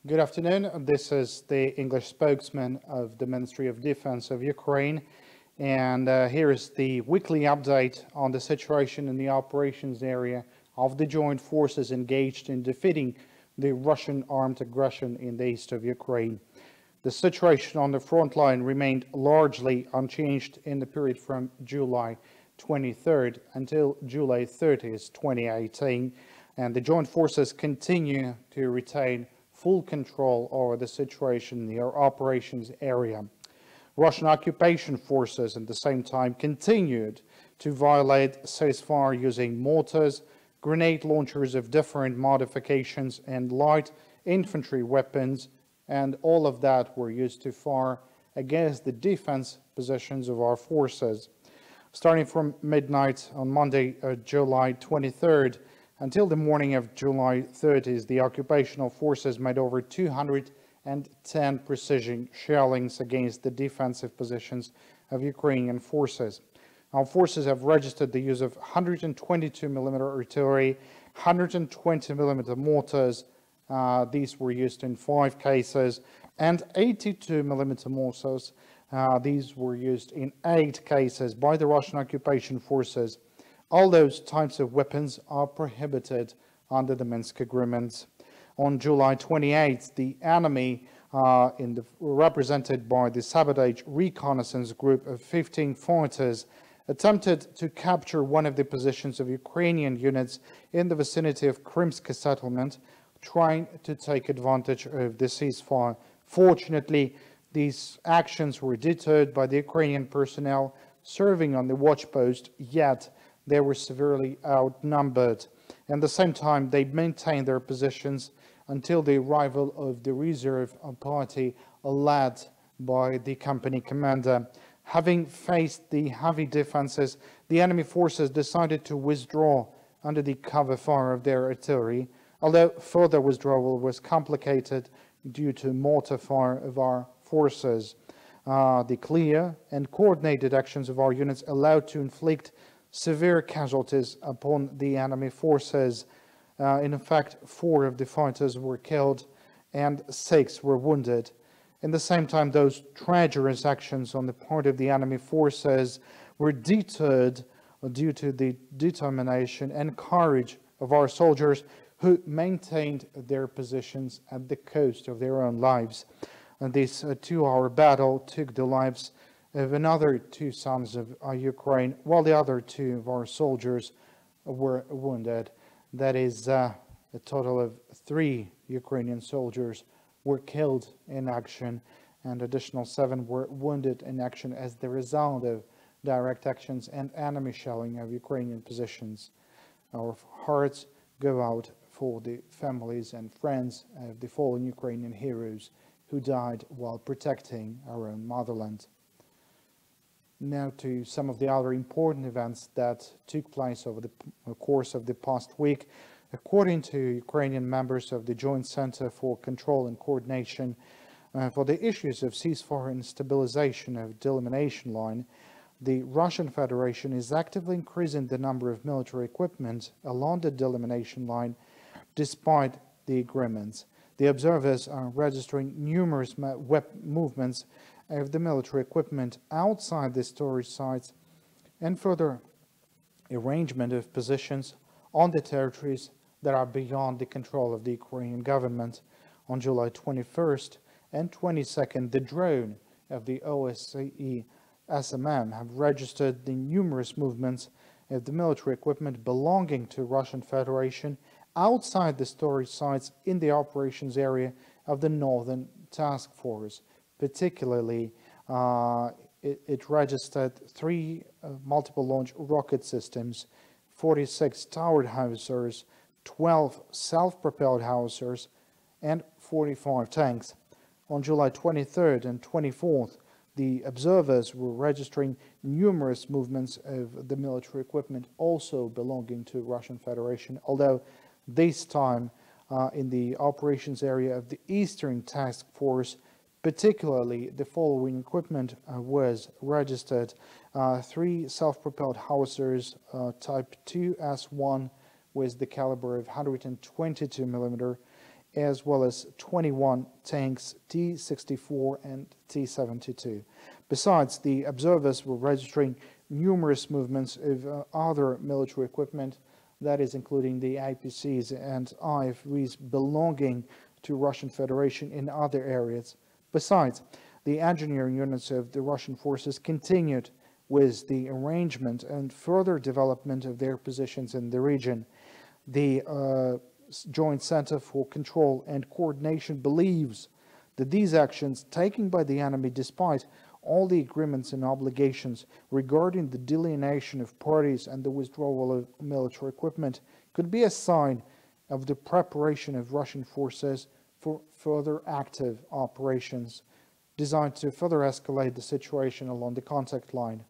Good afternoon. This is the English spokesman of the Ministry of Defense of Ukraine. And here is the weekly update on the situation in the operations area of the joint forces engaged in defeating the Russian armed aggression in the east of Ukraine. The situation on the front line remained largely unchanged in the period from July 23rd until July 30th, 2018. And the joint forces continue to retain full control over the situation in the operations area. Russian occupation forces at the same time continued to violate ceasefire using mortars, grenade launchers of different modifications and light infantry weapons, and all of that were used to fire against the defense positions of our forces. Starting from midnight on Monday, July 23rd, until the morning of July 30th, the occupational forces made over 210 precision shellings against the defensive positions of Ukrainian forces. Our forces have registered the use of 122mm artillery, 120mm mortars, these were used in 5 cases, and 82mm mortars, these were used in 8 cases by the Russian occupation forces. All those types of weapons are prohibited under the Minsk agreements. On July 28th, the enemy, represented by the Sabotage Reconnaissance Group of 15 fighters, attempted to capture one of the positions of Ukrainian units in the vicinity of Krymsk settlement, trying to take advantage of the ceasefire. Fortunately, these actions were deterred by the Ukrainian personnel serving on the watchpost, yet they were severely outnumbered. At the same time, they maintained their positions until the arrival of the reserve party led by the company commander. Having faced the heavy defenses, the enemy forces decided to withdraw under the cover fire of their artillery, although further withdrawal was complicated due to mortar fire of our forces. The clear and coordinated actions of our units allowed to inflict severe casualties upon the enemy forces. In fact, 4 of the fighters were killed and 6 were wounded. In the same time, those treacherous actions on the part of the enemy forces were deterred due to the determination and courage of our soldiers who maintained their positions at the cost of their own lives. And this 2-hour battle took the lives of another 2 sons of Ukraine, while the other 2 of our soldiers were wounded. That is, a total of 3 Ukrainian soldiers were killed in action, and additional 7 were wounded in action as the result of direct actions and enemy shelling of Ukrainian positions. Our hearts go out for the families and friends of the fallen Ukrainian heroes who died while protecting our own motherland. Now to some of the other important events that took place over the course of the past week. According to Ukrainian members of the Joint Center for Control and Coordination for the issues of ceasefire and stabilization of delimitation line, the Russian Federation is actively increasing the number of military equipment along the delimitation line despite the agreements. The observers are registering numerous movements of the military equipment outside the storage sites and further arrangement of positions on the territories that are beyond the control of the Ukrainian government. On July 21st and 22nd, the drone of the OSCE SMM have registered the numerous movements of the military equipment belonging to Russian Federation outside the storage sites in the operations area of the Northern Task Force. Particularly, it registered 3 multiple launch rocket systems, 46 towered howitzers, 12 self-propelled howitzers, and 45 tanks. On July 23rd and 24th, the observers were registering numerous movements of the military equipment also belonging to Russian Federation, although this time in the operations area of the Eastern Task Force, particularly the following equipment was registered: 3 self-propelled howitzers type 2S1 with the caliber of 122mm as well as 21 tanks T-64 and T-72. Besides, the observers were registering numerous movements of other military equipment, that is including the IPCs and IFVs belonging to Russian Federation in other areas. Besides, the engineering units of the Russian forces continued with the arrangement and further development of their positions in the region. The Joint Center for Control and Coordination believes that these actions taken by the enemy, despite all the agreements and obligations regarding the delineation of parties and the withdrawal of military equipment, could be a sign of the preparation of Russian forces for further active operations designed to further escalate the situation along the contact line.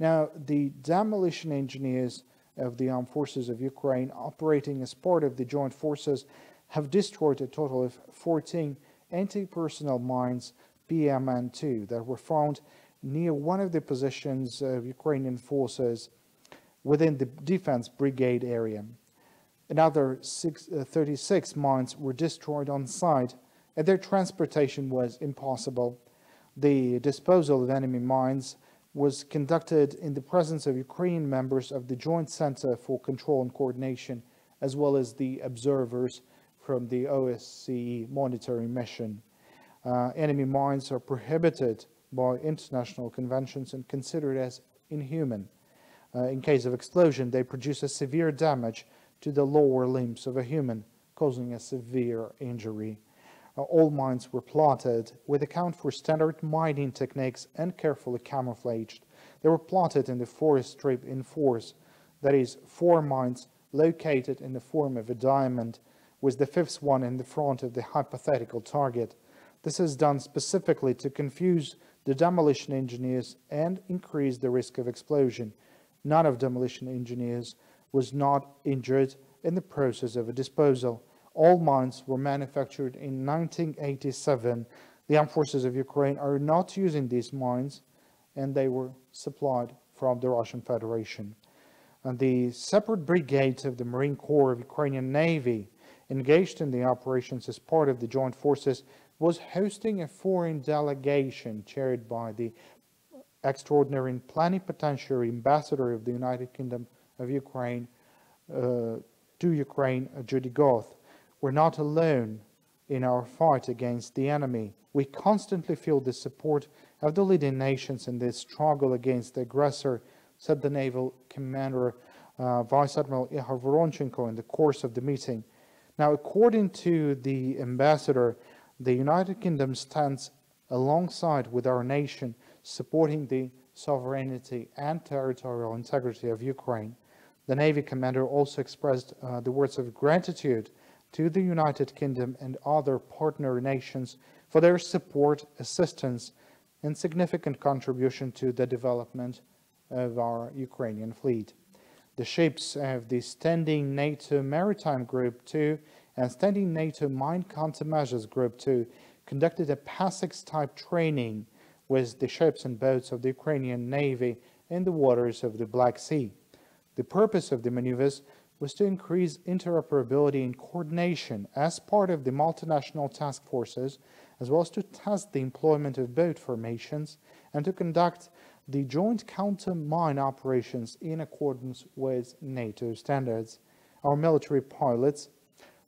Now, the demolition engineers of the armed forces of Ukraine operating as part of the joint forces have destroyed a total of 14 anti-personnel mines PMN2 that were found near one of the positions of Ukrainian forces within the defense brigade area. Another 36 mines were destroyed on site, and their transportation was impossible. The disposal of enemy mines was conducted in the presence of Ukrainian members of the Joint Center for Control and Coordination, as well as the observers from the OSCE monitoring mission. Enemy mines are prohibited by international conventions and considered as inhuman. In case of explosion, they produce a severe damage to the lower limbs of a human, causing a severe injury. All mines were plotted with account for standard mining techniques and carefully camouflaged. They were plotted in the forest strip in fours, that is, 4 mines located in the form of a diamond, with the 5th one in the front of the hypothetical target. This is done specifically to confuse the demolition engineers and increase the risk of explosion. None of demolition engineers was not injured in the process of a disposal. All mines were manufactured in 1987. The armed forces of Ukraine are not using these mines, and they were supplied from the Russian Federation. And the separate brigades of the Marine Corps of Ukrainian Navy engaged in the operations as part of the joint forces was hosting a foreign delegation chaired by the extraordinary and plenipotentiary ambassador of the United Kingdom of Ukraine to Ukraine, Judy Goth. We're not alone in our fight against the enemy. We constantly feel the support of the leading nations in this struggle against the aggressor, said the naval commander, Vice Admiral Ihor Voronchenko, in the course of the meeting. Now, according to the ambassador, the United Kingdom stands alongside with our nation, supporting the sovereignty and territorial integrity of Ukraine. The Navy commander also expressed the words of gratitude to the United Kingdom and other partner nations for their support, assistance, and significant contribution to the development of our Ukrainian fleet. The ships of the Standing NATO Maritime Group 2 and Standing NATO Mine Countermeasures Group 2 conducted a PASIX-type training with the ships and boats of the Ukrainian Navy in the waters of the Black Sea. The purpose of the maneuvers was to increase interoperability and coordination as part of the multinational task forces, as well as to test the employment of boat formations and to conduct the joint counter-mine operations in accordance with NATO standards. Our military pilots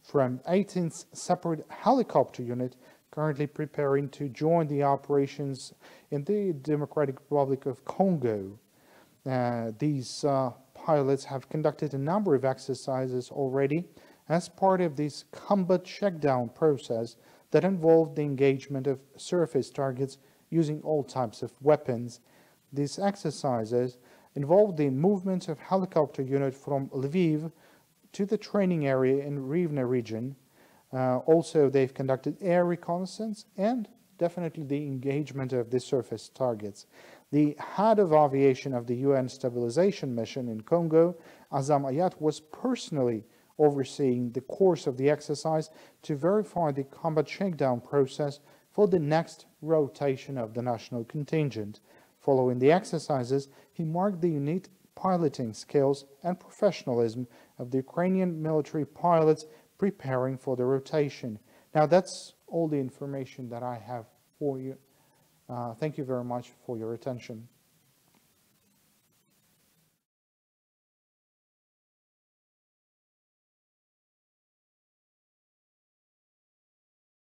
from 18th Separate Helicopter Unit currently preparing to join the operations in the Democratic Republic of Congo. These pilots have conducted a number of exercises already as part of this combat shakedown process that involved the engagement of surface targets using all types of weapons. These exercises involved the movement of helicopter unit from Lviv to the training area in Rivne region. Also, they've conducted air reconnaissance and definitely the engagement of the surface targets. The head of aviation of the UN stabilization mission in Congo, Azam Ayat, was personally overseeing the course of the exercise to verify the combat shakedown process for the next rotation of the national contingent. Following the exercises, he marked the unique piloting skills and professionalism of the Ukrainian military pilots preparing for the rotation. Now that's all the information that I have for you. Thank you very much for your attention.